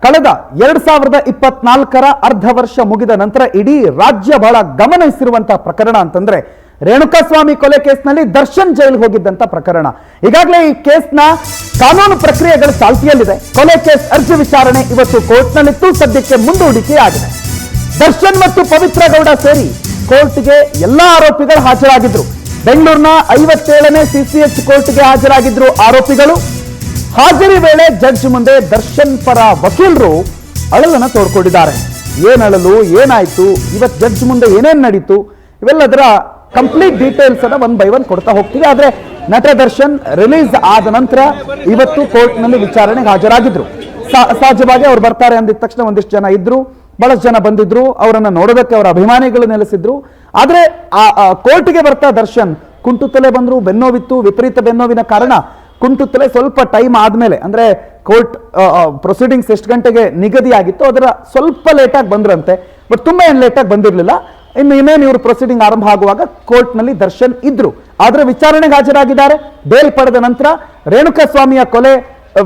ಕಳೆದ 2024ರ ಅರ್ಧ ವರ್ಷ ಮುಗಿದ ನಂತರ ಇಡೀ ರಾಜ್ಯ ಬಹಳ ಗಮನಿಸಿರುವಂತಹ ಪ್ರಕರಣ ಅಂತಂದ್ರೆ ರೇಣುಕಾಸ್ವಾಮಿ ಕೊಲೆ ಕೇಸ್ನಲ್ಲಿ ದರ್ಶನ್ ಜೈಲಿಗೆ ಹೋಗಿದ್ದಂತ ಪ್ರಕರಣ. ಈಗಾಗಲೇ ಈ ಕೇಸ್ನ ಕಾನೂನು ಪ್ರಕ್ರಿಯೆಗಳು ಚಾಲ್ತಿಯಲ್ಲಿದೆ. ಕೊಲೆ ಕೇಸ್ ಅರ್ಜಿ ವಿಚಾರಣೆ ಇವತ್ತು ಕೋರ್ಟ್ನಲ್ಲಿತ್ತು, ಸದ್ಯಕ್ಕೆ ಮುಂದೂಡಿಕೆಯಾಗಿದೆ. ದರ್ಶನ್ ಮತ್ತು ಪವಿತ್ರ ಗೌಡ ಸೇರಿ ಕೋರ್ಟ್ಗೆ ಎಲ್ಲಾ ಆರೋಪಿಗಳು ಹಾಜರಾಗಿದ್ರು. ಬೆಂಗಳೂರಿನ 57ನೇ ಸಿಸಿಎಚ್ ಕೋರ್ಟ್ಗೆ ಹಾಜರಾಗಿದ್ರು ಆರೋಪಿಗಳು. ಹಾಜರಿ ವೇಳೆ ಜಡ್ಜ್ ಮುಂದೆ ದರ್ಶನ್ ಪರ ವಕೀಲರು ಅಳಲನ್ನ ತೋಡ್ಕೊಂಡಿದ್ದಾರೆ. ಏನ್ ಅಳಲು, ಏನಾಯ್ತು, ಇವತ್ತು ಜಡ್ಜ್ ಮುಂದೆ ಏನೇನ್ ನಡೀತು, ಇವೆಲ್ಲದರ ಕಂಪ್ಲೀಟ್ ಡೀಟೇಲ್ಸ್ ಅನ್ನ ಒನ್ ಬೈ ಒನ್ ಕೊಡ್ತಾ ಹೋಗ್ತೀವಿ. ಆದ್ರೆ ನಟ ದರ್ಶನ್ ರಿಲೀಸ್ ಆದ ನಂತರ ಇವತ್ತು ಕೋರ್ಟ್ ನಲ್ಲಿ ವಿಚಾರಣೆಗೆ ಹಾಜರಾಗಿದ್ರು. ಸಹಜವಾಗಿ ಅವ್ರು ಬರ್ತಾರೆ ಅಂದಿದ ತಕ್ಷಣ ಒಂದಿಷ್ಟು ಜನ ಇದ್ರು, ಬಹಳಷ್ಟು ಜನ ಬಂದಿದ್ರು, ಅವರನ್ನ ನೋಡೋದಕ್ಕೆ ಅವರ ಅಭಿಮಾನಿಗಳು ನೆಲೆಸಿದ್ರು. ಆದ್ರೆ ಕೋರ್ಟ್ಗೆ ಬರ್ತಾ ದರ್ಶನ್ ಕುಂಟುತ್ತಲೇ ಬಂದ್ರು. ಬೆನ್ನೋವಿತ್ತು, ವಿಪರೀತ ಬೆನ್ನೋವಿನ ಕಾರಣ ಕುಂಟುತ್ತಲೇ ಸ್ವಲ್ಪ ಟೈಮ್ ಆದ್ಮೇಲೆ, ಅಂದ್ರೆ ಕೋರ್ಟ್ ಪ್ರೊಸೀಡಿಂಗ್ಸ್ ಎಷ್ಟು ಗಂಟೆಗೆ ನಿಗದಿ ಆಗಿತ್ತು ಅದರ ಸ್ವಲ್ಪ ಲೇಟಾಗಿ ಬಂದ್ರಂತೆ. ಬಟ್ ತುಂಬಾ ಏನ್ ಲೇಟಾಗಿ ಬಂದಿರಲಿಲ್ಲ. ಇನ್ನೇನು ಇವರು ಪ್ರೊಸೀಡಿಂಗ್ ಆರಂಭ ಆಗುವಾಗ ಕೋರ್ಟ್ ನಲ್ಲಿ ದರ್ಶನ್ ಇದ್ರು. ಆದ್ರೆ ವಿಚಾರಣೆಗೆ ಹಾಜರಾಗಿದ್ದಾರೆ. ಬೇಲ್ ಪಡೆದ ನಂತರ ರೇಣುಕಾಸ್ವಾಮಿಯ ಕೊಲೆ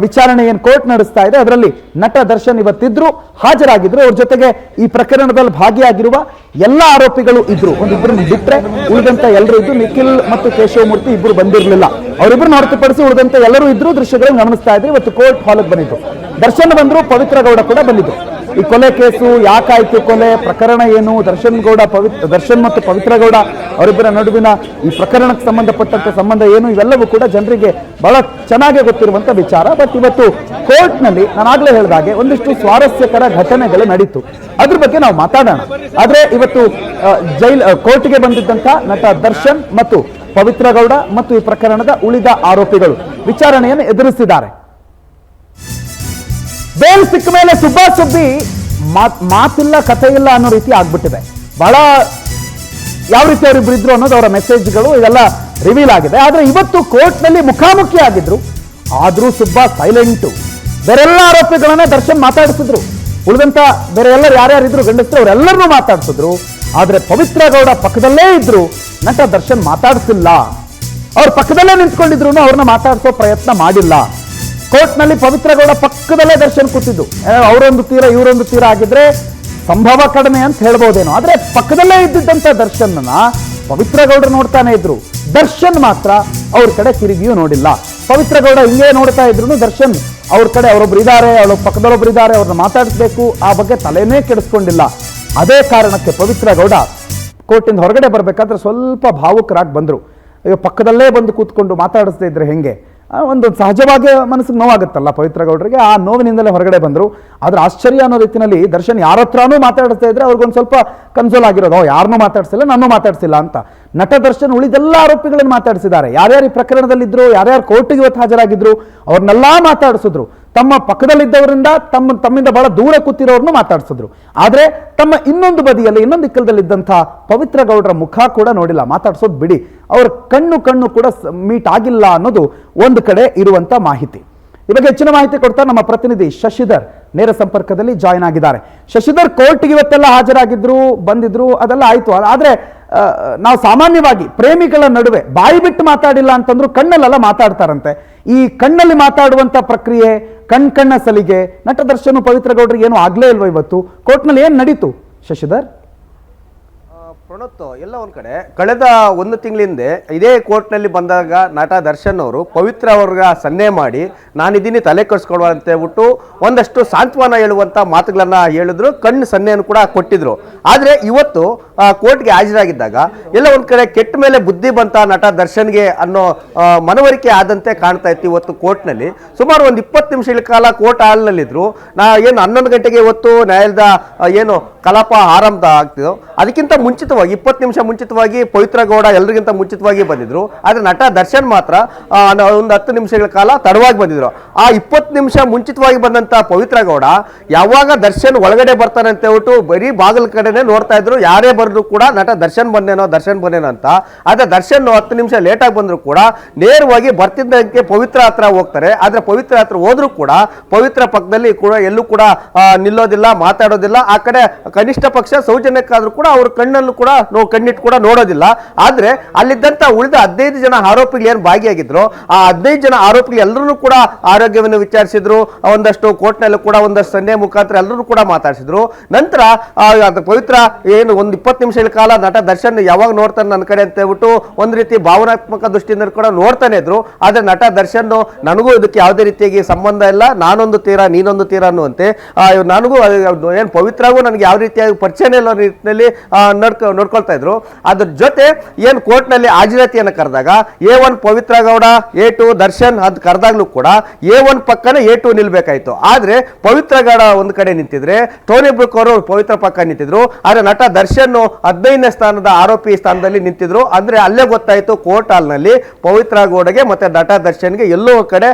ವಿಚಾರಣೆ ಏನ್ ಕೋರ್ಟ್ ನಡೆಸ್ತಾ ಇದೆ ಅದರಲ್ಲಿ ನಟ ದರ್ಶನ್ ಇವತ್ತಿದ್ರು, ಹಾಜರಾಗಿದ್ರು. ಅವ್ರ ಜೊತೆಗೆ ಈ ಪ್ರಕರಣದಲ್ಲಿ ಭಾಗಿಯಾಗಿರುವ ಎಲ್ಲಾ ಆರೋಪಿಗಳು ಇದ್ರು. ಒಂದಿಬ್ಬರನ್ನು ಬಿಟ್ರೆ ಉಳಿದಂತ ಎಲ್ಲರೂ ಇದ್ರು. ನಿಖಿಲ್ ಮತ್ತು ಕೇಶವಮೂರ್ತಿ ಇಬ್ರು ಬಂದಿರಲಿಲ್ಲ. ಅವರಿಬ್ಬರನ್ನ ಹೊರತುಪಡಿಸಿ ಉಳಿದಂತ ಎಲ್ಲರೂ ಇದ್ರು. ದೃಶ್ಯಗಳನ್ನು ಗಮನಿಸ್ತಾ ಇದ್ರಿ. ಇವತ್ತು ಕೋರ್ಟ್ ಹಾಲ್ಗೆ ಬಂದಿದ್ರು. ದರ್ಶನ್ ಬಂದ್ರು, ಪವಿತ್ರ ಗೌಡ ಕೂಡ ಬಂದಿದ್ರು. ಈ ಕೊಲೆ ಕೇಸು ಯಾಕಾಯ್ತು, ಕೊಲೆ ಪ್ರಕರಣ ಏನು, ದರ್ಶನ್ ಮತ್ತು ಪವಿತ್ರ ಗೌಡ ಅವರಿಬ್ಬರ ನಡುವಿನ ಈ ಪ್ರಕರಣಕ್ಕೆ ಸಂಬಂಧಪಟ್ಟಂತೆ ಸಂಬಂಧ ಏನು, ಇವೆಲ್ಲವೂ ಕೂಡ ಜನರಿಗೆ ಬಹಳ ಚೆನ್ನಾಗಿ ಗೊತ್ತಿರುವಂತ ವಿಚಾರ. ಬಟ್ ಇವತ್ತು ಕೋರ್ಟ್ ನಲ್ಲಿ ನಾನಾಗ್ಲೇ ಹೇಳಿದಾಗೆ ಒಂದಿಷ್ಟು ಸ್ವಾರಸ್ಯಕರ ಘಟನೆಗಳು ನಡೀತು. ಅದ್ರ ಬಗ್ಗೆ ನಾವು ಮಾತಾಡೋಣ. ಆದ್ರೆ ಇವತ್ತು ಕೋರ್ಟ್ಗೆ ಬಂದಿದ್ದಂತ ನಟ ದರ್ಶನ್ ಮತ್ತು ಪವಿತ್ರ ಗೌಡ ಮತ್ತು ಈ ಪ್ರಕರಣದ ಉಳಿದ ಆರೋಪಿಗಳು ವಿಚಾರಣೆಯನ್ನು ಎದುರಿಸಿದ್ದಾರೆ. ಬೇಲ್ ಸಿಕ್ಕ ಮೇಲೆ ಸುಬ್ಬಾ ಸುಬ್ಬಿ ಮಾತಿಲ್ಲ ಕಥೆ ಇಲ್ಲ ಅನ್ನೋ ರೀತಿ ಆಗ್ಬಿಟ್ಟಿದೆ. ಬಹಳ ಯಾವ ರೀತಿ ಅವರಿಬ್ರು ಇದ್ರು ಅನ್ನೋದು ಅವರ ಮೆಸೇಜ್ಗಳು ಇದೆಲ್ಲ ರಿವೀಲ್ ಆಗಿದೆ. ಆದ್ರೆ ಇವತ್ತು ಕೋರ್ಟ್ ನಲ್ಲಿ ಮುಖಾಮುಖಿ ಆಗಿದ್ರು. ಆದ್ರೂ ಸುಬ್ಬಾ ಸೈಲೆಂಟು. ಬೇರೆಲ್ಲ ಆರೋಪಿಗಳನ್ನ ದರ್ಶನ್ ಮಾತಾಡಿಸಿದ್ರು. ಉಳಿದಂತ ಬೇರೆ ಎಲ್ಲರೂ ಯಾರ್ಯಾರಿದ್ರು ಗಂಡಸರು ಅವರೆಲ್ಲರನ್ನೂ ಮಾತಾಡಿಸಿದ್ರು. ಆದ್ರೆ ಪವಿತ್ರ ಗೌಡ ಪಕ್ಕದಲ್ಲೇ ಇದ್ರು, ನಟ ದರ್ಶನ್ ಮಾತಾಡಿಸಿಲ್ಲ. ಅವ್ರ ಪಕ್ಕದಲ್ಲೇ ನಿಂತ್ಕೊಂಡಿದ್ರು, ಅವ್ರನ್ನ ಮಾತಾಡಿಸೋ ಪ್ರಯತ್ನ ಮಾಡಿಲ್ಲ. ಕೋರ್ಟ್ ನಲ್ಲಿ ಪವಿತ್ರ ಗೌಡ ಪಕ್ಕದಲ್ಲೇ ದರ್ಶನ್ ಕೂತಿದ್ದು. ಅವರೊಂದು ತೀರ ಇವರೊಂದು ತೀರ ಆಗಿದ್ರೆ ಸಂಭವ ಕಡಿಮೆ ಅಂತ ಹೇಳ್ಬೋದೇನೋ. ಆದ್ರೆ ಪಕ್ಕದಲ್ಲೇ ಇದ್ದಿದ್ದಂತ ದರ್ಶನ್ನ ಪವಿತ್ರ ಗೌಡರು ನೋಡ್ತಾನೆ ಇದ್ರು. ದರ್ಶನ್ ಮಾತ್ರ ಅವ್ರ ಕಡೆ ತಿರುಗಿಯೂ ನೋಡಿಲ್ಲ. ಪವಿತ್ರ ಗೌಡ ಹಿಂಗೆ ನೋಡ್ತಾ ಇದ್ರು. ದರ್ಶನ್ ಅವ್ರ ಕಡೆ ಅವರೊಬ್ರು ಇದ್ದಾರೆ, ಅವಳ ಪಕ್ಕದಲ್ಲೊಬ್ರು ಇದ್ದಾರೆ, ಅವ್ರನ್ನ ಮಾತಾಡಿಸ್ಬೇಕು, ಆ ಬಗ್ಗೆ ತಲೆನೇ ಕೆಡಿಸ್ಕೊಂಡಿಲ್ಲ. ಅದೇ ಕಾರಣಕ್ಕೆ ಪವಿತ್ರ ಗೌಡ ಕೋರ್ಟಿಂದ ಹೊರಗಡೆ ಬರ್ಬೇಕಾದ್ರೆ ಸ್ವಲ್ಪ ಭಾವುಕರಾಗಿ ಬಂದ್ರು. ಅಯ್ಯೋ, ಪಕ್ಕದಲ್ಲೇ ಬಂದು ಕೂತ್ಕೊಂಡು ಮಾತಾಡಿಸ್ತಾ ಇದ್ರೆ ಹೆಂಗೆ, ಒಂದು ಸಹಜವಾಗಿ ಮನಸ್ಸಿಗೆ ನೋವಾಗುತ್ತಲ್ಲ ಪವಿತ್ರ ಗೌಡರಿಗೆ. ಆ ನೋವಿನಿಂದಲೇ ಹೊರಗಡೆ ಬಂದರು. ಆದ್ರೆ ಆಶ್ಚರ್ಯ ಅನ್ನೋ ರೀತಿಯಲ್ಲಿ ದರ್ಶನ್ ಯಾರ ಹತ್ರನೂ ಮಾತಾಡಿಸ್ತಾ ಇದ್ರೆ ಅವ್ರಿಗೊಂದು ಸ್ವಲ್ಪ ಕನ್ಸೋಲ್ ಆಗಿರೋದು, ಯಾರನ್ನೂ ಮಾತಾಡಿಸಿಲ್ಲ, ನನ್ನೂ ಮಾತಾಡಿಸಿಲ್ಲ ಅಂತ. ನಟ ದರ್ಶನ್ ಉಳಿದೆಲ್ಲ ಆರೋಪಿಗಳನ್ನು ಮಾತಾಡಿಸಿದ್ದಾರೆ. ಯಾರ್ಯಾರು ಈ ಪ್ರಕರಣದಲ್ಲಿದ್ರು, ಯಾರ್ಯಾರು ಕೋರ್ಟಿಗೆ ಇವತ್ತು ಹಾಜರಾಗಿದ್ರು ಅವ್ರನ್ನೆಲ್ಲ ಮಾತಾಡಿಸಿದ್ರು. ತಮ್ಮ ಪಕ್ಕದಲ್ಲಿದ್ದವರಿಂದ ತಮ್ಮಿಂದ ಬಹಳ ದೂರ ಕೂತಿರೋರ್ನು ಮಾತಾಡಿಸಿದ್ರು. ಆದ್ರೆ ತಮ್ಮ ಇನ್ನೊಂದು ಬದಿಯಲ್ಲಿ, ಇನ್ನೊಂದು ದಿಕ್ಕಲ್ದಲ್ಲಿದ್ದಂಥ ಪವಿತ್ರ ಗೌಡರ ಮುಖ ಕೂಡ ನೋಡಿಲ್ಲ. ಮಾತಾಡ್ಸೋದು ಬಿಡಿ, ಅವ್ರ ಕಣ್ಣು ಕೂಡ ಮೀಟ್ ಆಗಿಲ್ಲ ಅನ್ನೋದು ಒಂದು ಕಡೆ ಇರುವಂತ ಮಾಹಿತಿ. ಈ ಬಗ್ಗೆ ಹೆಚ್ಚಿನ ಮಾಹಿತಿ ಕೊಡ್ತಾ ನಮ್ಮ ಪ್ರತಿನಿಧಿ ಶಶಿಧರ್ ನೇರ ಸಂಪರ್ಕದಲ್ಲಿ ಜಾಯಿನ್ ಆಗಿದ್ದಾರೆ. ಶಶಿಧರ್, ಕೋರ್ಟ್ಗೆ ಇವತ್ತೆಲ್ಲ ಹಾಜರಾಗಿದ್ರು, ಬಂದಿದ್ರು, ಅದೆಲ್ಲ ಆಯ್ತು. ಆದ್ರೆ ನಾವು ಸಾಮಾನ್ಯವಾಗಿ ಪ್ರೇಮಿಗಳ ನಡುವೆ ಬಾಯಿ ಬಿಟ್ಟು ಮಾತಾಡಿಲ್ಲ ಅಂತಂದ್ರು ಕಣ್ಣಲ್ಲೆಲ್ಲ ಮಾತಾಡ್ತಾರಂತೆ. ಈ ಕಣ್ಣಲ್ಲಿ ಮಾತಾಡುವಂತ ಪ್ರಕ್ರಿಯೆ, ಕಣ್ಣ ಸಲಿಗೆ ನಟ ದರ್ಶನ್ ಪವಿತ್ರ ಗೌಡರಿಗೆ ಏನು ಆಗ್ಲೇ ಇಲ್ವ ಇವತ್ತು? ಕೋರ್ಟ್ನಲ್ಲಿ ಏನ್ ನಡೀತು ಶಶಿಧರ್? ಪ್ರಣೋತ್, ಎಲ್ಲ ಒಂದ್ ಕಡೆ ಕಳೆದ 1 ತಿಂಗಳ ಹಿಂದೆ ಇದೇ ಕೋರ್ಟ್ನಲ್ಲಿ ಬಂದಾಗ ನಟ ದರ್ಶನ್ ಅವರು ಪವಿತ್ರ ಅವ್ರಿಗೆ ಸನ್ನೆ ಮಾಡಿ ನಾನಿದ್ದೀನಿ, ತಲೆ ಕೆಡಿಸ್ಕೊಳ್ಳುವ ಅಂತ ಹೇಳ್ಬಿಟ್ಟು ಒಂದಷ್ಟು ಸಾಂತ್ವನ ಹೇಳುವಂತ ಮಾತುಗಳನ್ನ ಹೇಳಿದ್ರು. ಕಣ್ಣು ಸನ್ನೆಯನ್ನು ಕೂಡ ಕೊಟ್ಟಿದ್ರು. ಆದ್ರೆ ಇವತ್ತು ಕೋರ್ಟ್ಗೆ ಹಾಜರಾಗಿದ್ದಾಗ ಎಲ್ಲ ಒಂದ್ ಕಡೆ ಕೆಟ್ಟ ಮೇಲೆ ಬುದ್ಧಿ ಬಂತ ನಟ ದರ್ಶನ್ಗೆ ಅನ್ನೋ ಮನವರಿಕೆ ಆದಂತೆ ಕಾಣ್ತಾ ಇತ್ತು. ಇವತ್ತು ಕೋರ್ಟ್ನಲ್ಲಿ ಸುಮಾರು ಒಂದು 20 ನಿಮಿಷಗಳ ಕಾಲ ಕೋರ್ಟ್ ಹಾಲ್ನಲ್ಲಿದ್ರು. ಏನು 11 ಗಂಟೆಗೆ ಇವತ್ತು ನ್ಯಾಯಾಲಯದ ಏನು ಕಲಾಪ ಆರಂಭ ಆಗ್ತಿದೋ ಅದಕ್ಕಿಂತ ಮುಂಚಿತವಾಗಿ 20 ನಿಮಿಷ ಮುಂಚಿತವಾಗಿ ಪವಿತ್ರ ಗೌಡ ಎಲ್ಲರಿಗಿಂತ ಮುಂಚಿತವಾಗಿ ಬಂದಿದ್ರು. ಆದ್ರೆ ನಟ ದರ್ಶನ್ ಮಾತ್ರ ಒಂದು 10 ನಿಮಿಷಗಳ ಕಾಲ ತಡವಾಗಿ ಬಂದಿದ್ರು. ಆ 20 ನಿಮಿಷ ಮುಂಚಿತವಾಗಿ ಬಂದಂತ ಪವಿತ್ರ ಗೌಡ ಯಾವಾಗ ದರ್ಶನ್ ಒಳಗಡೆ ಬರ್ತಾನೆ ಅಂತ ಹೇಳ್ಬಿಟ್ಟು ಬರೀ ಬಾಗಿಲ ಕಡೆನೆ ನೋಡ್ತಾ ಇದ್ರು. ಯಾರೇ ಬಂದ್ರು ಕೂಡ ನಟ ದರ್ಶನ್ ಬಂದೇನೋ ಅಂತ. ಆದ್ರೆ ದರ್ಶನ್ 10 ನಿಮಿಷ ಲೇಟ್ ಆಗಿ ಬಂದ್ರು ಕೂಡ ನೇರವಾಗಿ ಬರ್ತಿದ್ದಕ್ಕೆ ಪವಿತ್ರ ಹತ್ರ ಹೋಗ್ತಾರೆ. ಆದ್ರೆ ಪವಿತ್ರ ಹತ್ರ ಹೋದ್ರು ಕೂಡ ಪವಿತ್ರ ಪಕ್ಕದಲ್ಲಿ ಕೂಡ ಎಲ್ಲೂ ಕೂಡ ನಿಲ್ಲೋದಿಲ್ಲ, ಮಾತಾಡೋದಿಲ್ಲ. ಆ ಕಡೆ ಕನಿಷ್ಠ ಪಕ್ಷ ಸೌಜನ್ಯಕ್ಕಾದ್ರೂ ಕೂಡ ಅವ್ರ ಕಣ್ಣಲ್ಲೂ ಕೂಡ ಕಣ್ಣಿಟ್ಟು ಕೂಡ ನೋಡೋದಿಲ್ಲ. ಆದ್ರೆ ಅಲ್ಲಿದ್ದಂತ ಉಳಿದ 15 ಜನ ಆರೋಪಿಗಳು ಏನು ಭಾಗಿಯಾಗಿದ್ರು ಆ 15 ಜನ ಆರೋಪಿಗಳು ಎಲ್ಲರೂ ಕೂಡ ಆರೋಗ್ಯವನ್ನು ವಿಚಾರಿಸಿದ್ರು. ಒಂದಷ್ಟು ಕೋರ್ಟ್ನಲ್ಲೂ ಕೂಡ ಒಂದಷ್ಟು ಸಂದೇಹ ಮುಖಾಂತರ ಎಲ್ಲರೂ ಕೂಡ ಮಾತಾಡಿಸಿದ್ರು. ನಂತರ ಪವಿತ್ರ ಏನು ಒಂದು 20 ನಿಮಿಷಗಳ ಕಾಲ ನಟ ದರ್ಶನ್ ಯಾವಾಗ ನೋಡ್ತಾನೆ ನನ್ನ ಕಡೆ ಅಂತ ಹೇಳ್ಬಿಟ್ಟು ಒಂದು ರೀತಿ ಭಾವನಾತ್ಮಕ ದೃಷ್ಟಿಯಿಂದ ಕೂಡ ನೋಡ್ತಾನೆ ಇದ್ರು. ಆದ್ರೆ ನಟ ದರ್ಶನ್ ನನಗೂ ಇದಕ್ಕೆ ಯಾವುದೇ ರೀತಿಯಾಗಿ ಸಂಬಂಧ ಇಲ್ಲ, ನಾನೊಂದು ತೀರಾ ನೀನೊಂದು ತೀರಾ ಅನ್ನುವಂತೆ ನನಗೂ ಏನು ಪವಿತ್ರಗೂ ನನಗೆ ಯಾವ ರೀತಿಯಾಗಿ ಪರಿಚಯನೇ ಇಲ್ಲ ರೀತಿಯಲ್ಲಿ ನೋಡ್ಕೊಳ್ತಾ ಇದ್ರು. ಅದ್ರ ಜೊತೆ ಏನು ಕೋರ್ಟ್ನಲ್ಲಿ ಹಾಜರಾತಿಯನ್ನು ಕರೆದಾಗ A1 ಪವಿತ್ರ ಗೌಡ, A2 ದರ್ಶನ್ ಅದು ಕರೆದಾಗ್ಲೂ ಕೂಡ A1 ಪಕ್ಕನೇ A2 ನಿಲ್ಬೇಕಾಯ್ತು. ಆದ್ರೆ ಪವಿತ್ರ ಗೌಡ ಒಂದು ಕಡೆ ನಿಂತಿದ್ರೆ ಟೋನಿ ಬ್ರೂಕ್ ಅವರು ಪವಿತ್ರ ಪಕ್ಕ ನಿಂತಿದ್ರು. ಆದ್ರೆ ನಟ ದರ್ಶನ್ 15ನೇ ಸ್ಥಾನದ ಆರೋಪಿ ಸ್ಥಾನದಲ್ಲಿ ನಿಂತಿದ್ರು. ಅಂದ್ರೆ ಅಲ್ಲೇ ಗೊತ್ತಾಯ್ತು ಕೋರ್ಟ್ ಹಾಲ್ನಲ್ಲಿ ಪವಿತ್ರ ಗೌಡಗೆ ಮತ್ತೆ ನಟ ದರ್ಶನ್ಗೆ ಎಲ್ಲೋ ಕಡೆ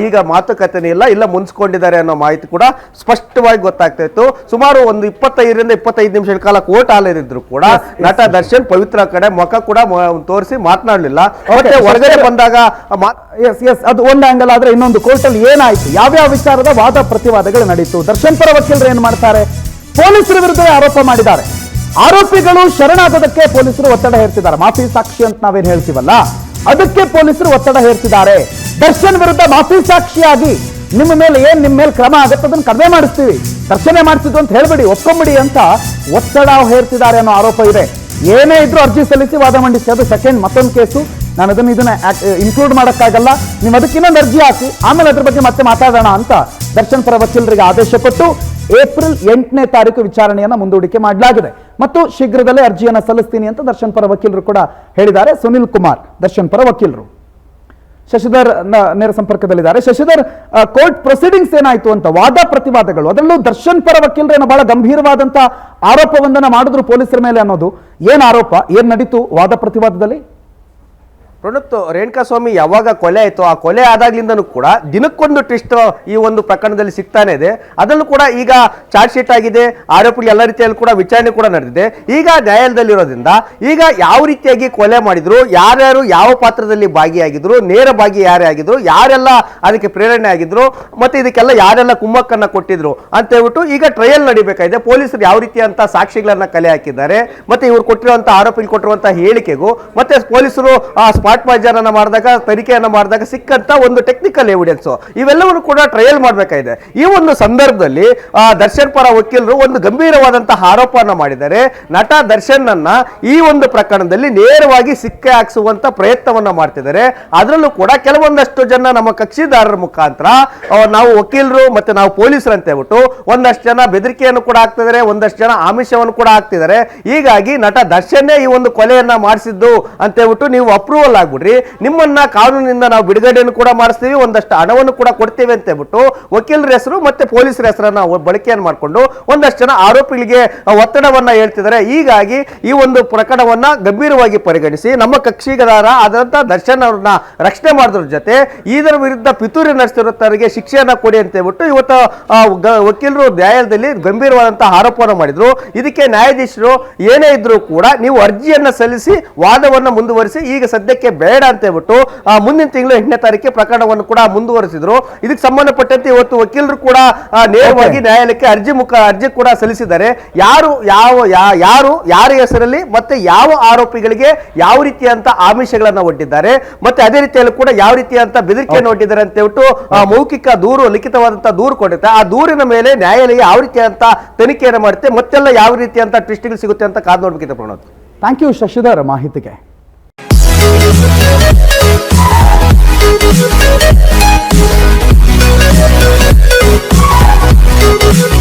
ಈಗ ಮಾತುಕತೆನೇ ಇಲ್ಲ ಮುನ್ಸ್ಕೊಂಡಿದ್ದಾರೆ ಅನ್ನೋ ಮಾಹಿತಿ ಕೂಡ ಸ್ಪಷ್ಟವಾಗಿ ಗೊತ್ತಾಗ್ತಾ ಇತ್ತು. ಸುಮಾರು ಒಂದು 25ರಿಂದ 25 ನಿಮಿಷಗಳ ಕಾಲ ಕೋರ್ಟ್ ಹಾಲ್ ಇದ್ರು ಕೂಡ ನಟ ದರ್ಶನ್ ಪವಿತ್ರ ಕಡೆ ಮುಖ ಕೂಡ ತೋರಿಸಿ ಮಾತನಾಡಲಿಲ್ಲ. ಮತ್ತೆ ಹೊರಗಡೆ ಬಂದಾಗ ಅದು ಒಂದು ಆಂಗಲ್ ಆದ್ರೆ ಇನ್ನೊಂದು ಕೋರ್ಟಲ್ಲಿ ಏನಾಯ್ತು, ಯಾವ್ಯಾವ ವಿಚಾರದ ವಾದ ಪ್ರತಿವಾದಗಳು ನಡೀತು, ದರ್ಶನ್ ಪರ ವಕೀಲರು ಏನ್ ಮಾಡ್ತಾರೆ, ಪೊಲೀಸರ ವಿರುದ್ಧ ಆರೋಪ ಮಾಡಿದ್ದಾರೆ. ಆರೋಪಿಗಳು ಶರಣಾಗೋದಕ್ಕೆ ಪೊಲೀಸರು ಒತ್ತಡ ಹೇರ್ತಿದ್ದಾರೆ. ಮಾಫಿ ಸಾಕ್ಷಿ ಅಂತ ನಾವೇನ್ ಹೇಳ್ತೀವಲ್ಲ ಅದಕ್ಕೆ ಪೊಲೀಸರು ಒತ್ತಡ ಹೇರ್ತಿದ್ದಾರೆ. ದರ್ಶನ್ ವಿರುದ್ಧ ಮಾಫಿ ಸಾಕ್ಷಿಯಾಗಿ ನಿಮ್ಮ ಮೇಲೆ ಕ್ರಮ ಆಗುತ್ತೆ, ಅದನ್ನು ಕಡಿಮೆ ಮಾಡಿಸ್ತೀವಿ, ದರ್ಶನ ಮಾಡಿಸಿದ್ರು ಅಂತ ಹೇಳ್ಬಿಡಿ, ಒಪ್ಕೊಂಬಿಡಿ ಅಂತ ಒತ್ತಡ ಹೇರ್ತಿದ್ದಾರೆ ಅನ್ನೋ ಆರೋಪ ಇದೆ. ಏನೇ ಇದ್ರೂ ಅರ್ಜಿ ಸಲ್ಲಿಸಿ ವಾದ ಮಂಡಿಸಿ, ಅದು ಸೆಕೆಂಡ್ ಮತ್ತೊಂದು ಕೇಸು. ನಾನು ಇದನ್ನ ಇನ್ಕ್ಲೂಡ್ ಮಾಡೋಕ್ಕಾಗಲ್ಲ, ನೀವು ಅದಕ್ಕೆ ಇನ್ನೊಂದು ಅರ್ಜಿ ಹಾಕಿ ಆಮೇಲೆ ಅದ್ರ ಬಗ್ಗೆ ಮತ್ತೆ ಮಾತಾಡೋಣ ಅಂತ ದರ್ಶನ್ ಪರ ವಕೀಲರಿಗೆ ಆದೇಶ ಕೊಟ್ಟು ಏಪ್ರಿಲ್ 8ನೇ ತಾರೀಕು ವಿಚಾರಣೆಯನ್ನ ಮುಂದೂಡಿಕೆ ಮಾಡಲಾಗಿದೆ ಮತ್ತು ಶೀಘ್ರದಲ್ಲೇ ಅರ್ಜಿಯನ್ನು ಸಲ್ಲಿಸ್ತೀನಿ ಅಂತ ದರ್ಶನ್ ಪರ ವಕೀಲರು ಕೂಡ ಹೇಳಿದ್ದಾರೆ. ಸುನಿಲ್ ಕುಮಾರ್ ದರ್ಶನ್ ಪರ ವಕೀಲರು ಶಶಿಧರ್ ನೇರ ಸಂಪರ್ಕದಲ್ಲಿದ್ದಾರೆ. ಶಶಿಧರ್, ಕೋರ್ಟ್ ಪ್ರೊಸೀಡಿಂಗ್ಸ್ ಏನಾಯ್ತು ಅಂತ, ವಾದ ಪ್ರತಿವಾದಗಳು, ಅದರಲ್ಲೂ ದರ್ಶನ್ ಪರ ವಕೀಲರೇನೋ ಬಹಳ ಗಂಭೀರವಾದಂತ ಆರೋಪವೊಂದನ್ನ ಮಾಡಿದ್ರು ಪೊಲೀಸರ ಮೇಲೆ ಅನ್ನೋದು ಏನ್ ಆರೋಪ, ಏನ್ ನಡೀತು ವಾದ ಪ್ರತಿವಾದದಲ್ಲಿ? ಪ್ರಣತ್, ರೇಣುಕಾಸ್ವಾಮಿ ಯಾವಾಗ ಕೊಲೆ ಆಯಿತು ಆ ಕೊಲೆ ಆದಾಗ್ಲಿಂದನೂ ಕೂಡ ದಿನಕ್ಕೊಂದು ಟ್ವಿಸ್ಟ್ ಈ ಒಂದು ಪ್ರಕರಣದಲ್ಲಿ ಸಿಗ್ತಾನೆ ಇದೆ. ಅದರಲ್ಲೂ ಕೂಡ ಈಗ ಚಾರ್ಜ್ ಶೀಟ್ ಆಗಿದೆ, ಆರೋಪಿಗಳು ಎಲ್ಲ ರೀತಿಯಲ್ಲಿ ಕೂಡ ವಿಚಾರಣೆ ಕೂಡ ನಡೆದಿದೆ. ಈಗ ನ್ಯಾಯಾಲಯದಲ್ಲಿರೋದ್ರಿಂದ ಈಗ ಯಾವ ರೀತಿಯಾಗಿ ಕೊಲೆ ಮಾಡಿದ್ರು, ಯಾರ್ಯಾರು ಯಾವ ಪಾತ್ರದಲ್ಲಿ ಭಾಗಿಯಾಗಿದ್ರು, ನೇರ ಭಾಗಿ ಯಾರೇ ಆಗಿದ್ರು, ಯಾರೆಲ್ಲ ಅದಕ್ಕೆ ಪ್ರೇರಣೆ ಆಗಿದ್ರು, ಮತ್ತೆ ಇದಕ್ಕೆಲ್ಲ ಯಾರೆಲ್ಲ ಕುಮ್ಮಕ್ಕನ್ನ ಕೊಟ್ಟಿದ್ರು ಅಂತ ಹೇಳ್ಬಿಟ್ಟು ಈಗ ಟ್ರಯಲ್ ನಡಿಬೇಕಾಗಿದೆ. ಪೊಲೀಸರು ಯಾವ ರೀತಿಯಂತ ಸಾಕ್ಷಿಗಳನ್ನ ಕಲೆ ಹಾಕಿದ್ದಾರೆ, ಮತ್ತೆ ಇವ್ರು ಕೊಟ್ಟಿರುವಂತಹ ಆರೋಪಿಗಳು ಕೊಟ್ಟಿರುವಂತಹ ಹೇಳಿಕೆಗೂ ಮತ್ತೆ ಪೊಲೀಸರು ಸ್ಪಾಟ್ ಮಾರ್ಜರನ್ನ ಮಾಡಿದಾಗ ತನಿಖೆಯನ್ನ ಮಾಡಿದಾಗ ಸಿಕ್ಕಂತ ಒಂದು ಟೆಕ್ನಿಕಲ್ ಎವಿಡೆನ್ಸ್ ಇವೆಲ್ಲವನ್ನು ಕೂಡ ಟ್ರಯಲ್ ಮಾಡಬೇಕಾಗಿದೆ. ಈ ಒಂದು ಸಂದರ್ಭದಲ್ಲಿ ದರ್ಶನ್ ಪರ ವಕೀಲರು ಒಂದು ಗಂಭೀರವಾದಂತಹ ಆರೋಪವನ್ನ ಮಾಡಿದ್ದಾರೆ. ನಟ ದರ್ಶನ್ ಅನ್ನ ಈ ಒಂದು ಪ್ರಕರಣದಲ್ಲಿ ನೇರವಾಗಿ ಸಿಕ್ಕೆ ಹಾಕಿಸುವಂತ ಪ್ರಯತ್ನವನ್ನ ಮಾಡ್ತಿದ್ದಾರೆ. ಅದರಲ್ಲೂ ಕೂಡ ಕೆಲವೊಂದಷ್ಟು ಜನ ನಮ್ಮ ಕಕ್ಷಿದಾರರ ಮುಖಾಂತರ ನಾವು ವಕೀಲರು ಮತ್ತೆ ನಾವು ಪೊಲೀಸರು ಅಂತ ಹೇಳ್ಬಿಟ್ಟು ಒಂದಷ್ಟು ಜನ ಬೆದರಿಕೆಯನ್ನು ಕೂಡ ಹಾಕ್ತಿದ್ದಾರೆ, ಒಂದಷ್ಟು ಜನ ಆಮಿಷವನ್ನು ಕೂಡ ಹಾಕ್ತಿದ್ದಾರೆ. ಹೀಗಾಗಿ ನಟ ದರ್ಶನ್ನೇ ಈ ಒಂದು ಕೊಲೆಯನ್ನ ಮಾಡಿಸಿದ್ದು ಅಂತ ಹೇಳ್ಬಿಟ್ಟು ನೀವು ಅಪ್ರೂವಲ್ ಆಗ್ಬಿಡ್ರಿ, ನಿಮ್ಮನ್ನ ಕಾನೂನಿನಿಂದ ನಾವು ಬಿಡುಗಡೆಯನ್ನು ಕೂಡ ಮಾಡಿಸ್ತೀವಿ, ಒಂದಷ್ಟು ಹಣವನ್ನು ಕೂಡ ಕೊಡ್ತೇವೆ ಅಂತ ಹೇಳ್ಬಿಟ್ಟು ವಕೀಲರ ಹೆಸರು ಮತ್ತೆ ಪೊಲೀಸರ ಹೆಸರನ್ನ ಬಳಕೆಯನ್ನು ಮಾಡಿಕೊಂಡು ಒಂದಷ್ಟು ಜನ ಆರೋಪಿಗಳಿಗೆ ಒತ್ತಡವನ್ನ ಹೇಳ್ತಿದ್ದಾರೆ. ಹೀಗಾಗಿ ಈ ಒಂದು ಪ್ರಕರಣವನ್ನ ಗಂಭೀರವಾಗಿ ಪರಿಗಣಿಸಿ ನಮ್ಮ ಕಕ್ಷಿಗಾರ ಆದಂತ ದರ್ಶನ್ ಅವ್ರನ್ನ ರಕ್ಷಣೆ ಮಾಡೋದ್ರ ಜೊತೆ ಇದರ ವಿರುದ್ಧ ಪಿತೂರಿ ನಡೆಸಿರುವವರಿಗೆ ಶಿಕ್ಷೆಯನ್ನ ಕೊಡಿ ಅಂತ ಹೇಳ್ಬಿಟ್ಟು ಇವತ್ತು ವಕೀಲರು ನ್ಯಾಯಾಲಯದಲ್ಲಿ ಗಂಭೀರವಾದಂತಹ ಆರೋಪವನ್ನು ಮಾಡಿದ್ರು. ಇದಕ್ಕೆ ನ್ಯಾಯಾಧೀಶರು ಏನೇ ಇದ್ರೂ ಕೂಡ ನೀವು ಅರ್ಜಿಯನ್ನ ಸಲ್ಲಿಸಿ ವಾದವನ್ನ ಮುಂದುವರಿಸಿ, ಈಗ ಸದ್ಯಕ್ಕೆ ಬೇಡ ಅಂತ ಹೇಳ್ಬಿಟ್ಟು ಮುಂದಿನ ತಿಂಗಳು 8ನೇ ತಾರೀಕಿಗೆ ಪ್ರಕರಣವನ್ನು ಕೂಡ ಮುಂದುವರಿಸಿದ್ರು. ಇದಕ್ಕೆ ಸಂಬಂಧಪಟ್ಟಂತೆ ಇವತ್ತು ವಕೀಲರು ಕೂಡ ನೇರವಾಗಿ ನ್ಯಾಯಾಲಯಕ್ಕೆ ಅರ್ಜಿ ಕೂಡ ಸಲ್ಲಿಸಿದ್ದಾರೆ. ಯಾರ ಹೆಸರಲ್ಲಿ ಮತ್ತೆ ಯಾವ ಆರೋಪಿಗಳಿಗೆ ಯಾವ ರೀತಿಯಂತ ಆಮಿಷಗಳನ್ನ ಒಡ್ಡಿದ್ದಾರೆ, ಮತ್ತೆ ಅದೇ ರೀತಿಯಲ್ಲಿ ಕೂಡ ಯಾವ ರೀತಿಯಂತ ಬೆದರಿಕೆಯನ್ನು ಒಡ್ಡಿದ್ದಾರೆ ಅಂತ ಹೇಳ್ಬಿಟ್ಟು ಮೌಖಿಕ ದೂರು, ಲಿಖಿತವಾದಂತಹ ದೂರು ಕೊಡುತ್ತೆ. ಆ ದೂರಿನ ಮೇಲೆ ನ್ಯಾಯಾಲಯ ಯಾವ ರೀತಿಯಂತ ತನಿಖೆಯನ್ನು ಮಾಡುತ್ತೆ, ಮತ್ತೆಲ್ಲ ಯಾವ ರೀತಿಯಂತ ಟ್ವಿಸ್ಟ್ಗಳು ಸಿಗುತ್ತೆ ಅಂತ ಕಾದು ನೋಡ್ಬೇಕಿದೆ. ಪ್ರಣೋದ್, ಥ್ಯಾಂಕ್ ಯು ಶಶಿಧರ್ ಮಾಹಿತಿಗೆ. We'll be right back.